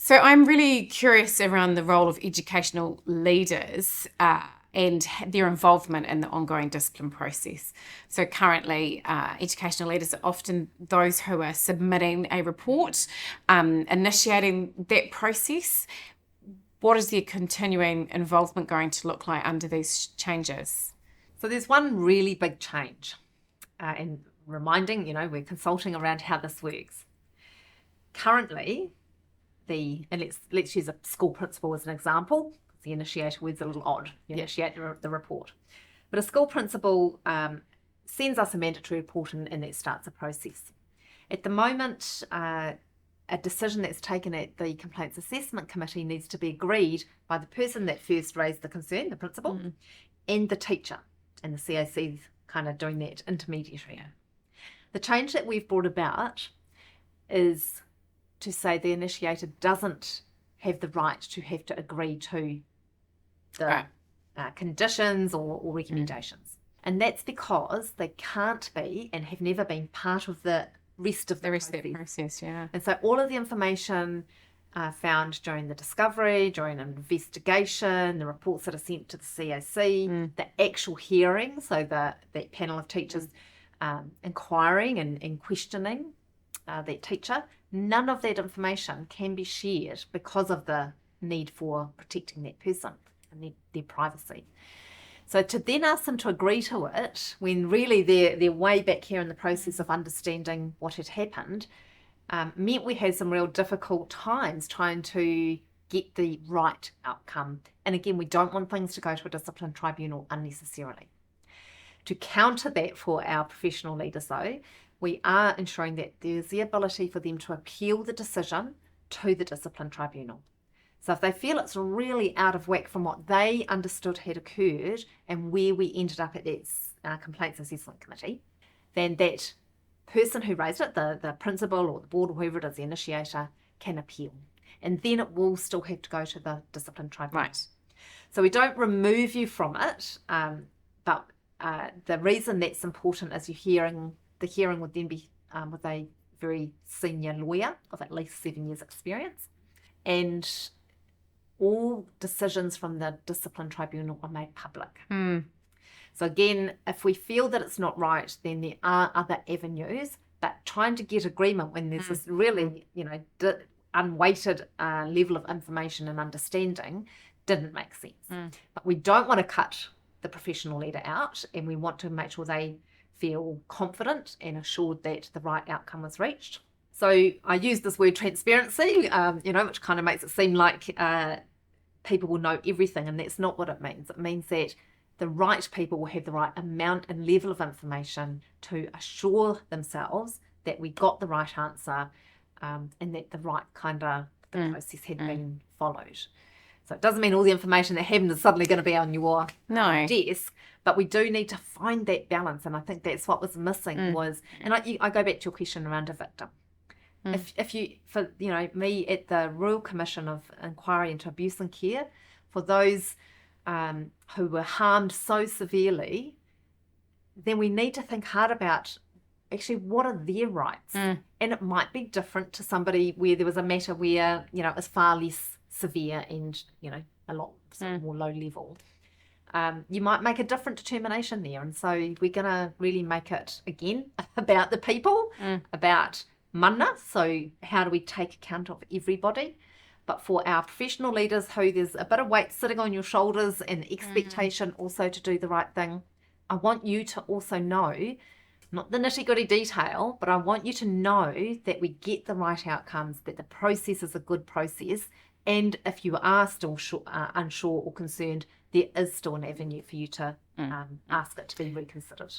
So I'm really curious around the role of educational leaders and their involvement in the ongoing discipline process. So currently, educational leaders are often those who are submitting a report, initiating that process. What is their continuing involvement going to look like under these changes? So there's one really big change, and reminding, we're consulting around how this works. Currently, and let's use a school principal as an example. The initiator word's a little odd. You initiate the report. But a school principal sends us a mandatory report and that starts a process. At the moment, a decision that's taken at the Complaints Assessment Committee needs to be agreed by the person that first raised the concern, the principal, and the teacher. And the CAC's kind of doing that intermediary. The change that we've brought about is to say the initiator doesn't have the right to have to agree to the conditions or recommendations. And that's because they can't be and have never been part of the rest of the process. And so all of the information found during the discovery, during an investigation, the reports that are sent to the CAC, the actual hearing, so that panel of teachers inquiring and questioning that teacher, none of that information can be shared because of the need for protecting that person and their privacy. So to then ask them to agree to it when really they're way back here in the process of understanding what had happened meant we had some real difficult times trying to get the right outcome. And again, we don't want things to go to a discipline tribunal unnecessarily. To counter that for our professional leaders though, we are ensuring that there's the ability for them to appeal the decision to the discipline tribunal. So if they feel it's really out of whack from what they understood had occurred and where we ended up at that Complaints Assessment Committee, then that person who raised it, the principal or the board or whoever it is, the initiator, can appeal. And then it will still have to go to the discipline tribunal. Right. So we don't remove you from it, but the reason that's important is the hearing would then be with a very senior lawyer of at least 7 years experience, and all decisions from the discipline tribunal are made public. So again, if we feel that it's not right, then there are other avenues, but trying to get agreement when there's this really, unweighted level of information and understanding didn't make sense. But we don't want to cut the professional leader out, and we want to make sure they feel confident and assured that the right outcome was reached. So I use this word transparency, which kind of makes it seem like people will know everything, and that's not what it means. It means that the right people will have the right amount and level of information to assure themselves that we got the right answer and that the right kind of the process had been followed. So it doesn't mean all the information that happened is suddenly going to be on your desk, but we do need to find that balance. And I think that's what was missing was, and I go back to your question around a victim. If you, for me at the Royal Commission of Inquiry into Abuse and Care, for those who were harmed so severely, then we need to think hard about actually what are their rights. And it might be different to somebody where there was a matter where, it was far less severe and, a lot more low level. You might make a different determination there. And so we're going to really make it, again, about the people, about mana. So how do we take account of everybody? But for our professional leaders who there's a bit of weight sitting on your shoulders and the expectation also to do the right thing, I want you to also know, not the nitty-gritty detail, but I want you to know that we get the right outcomes, that the process is a good process. And if you are still unsure or concerned, there is still an avenue for you to ask it to be reconsidered.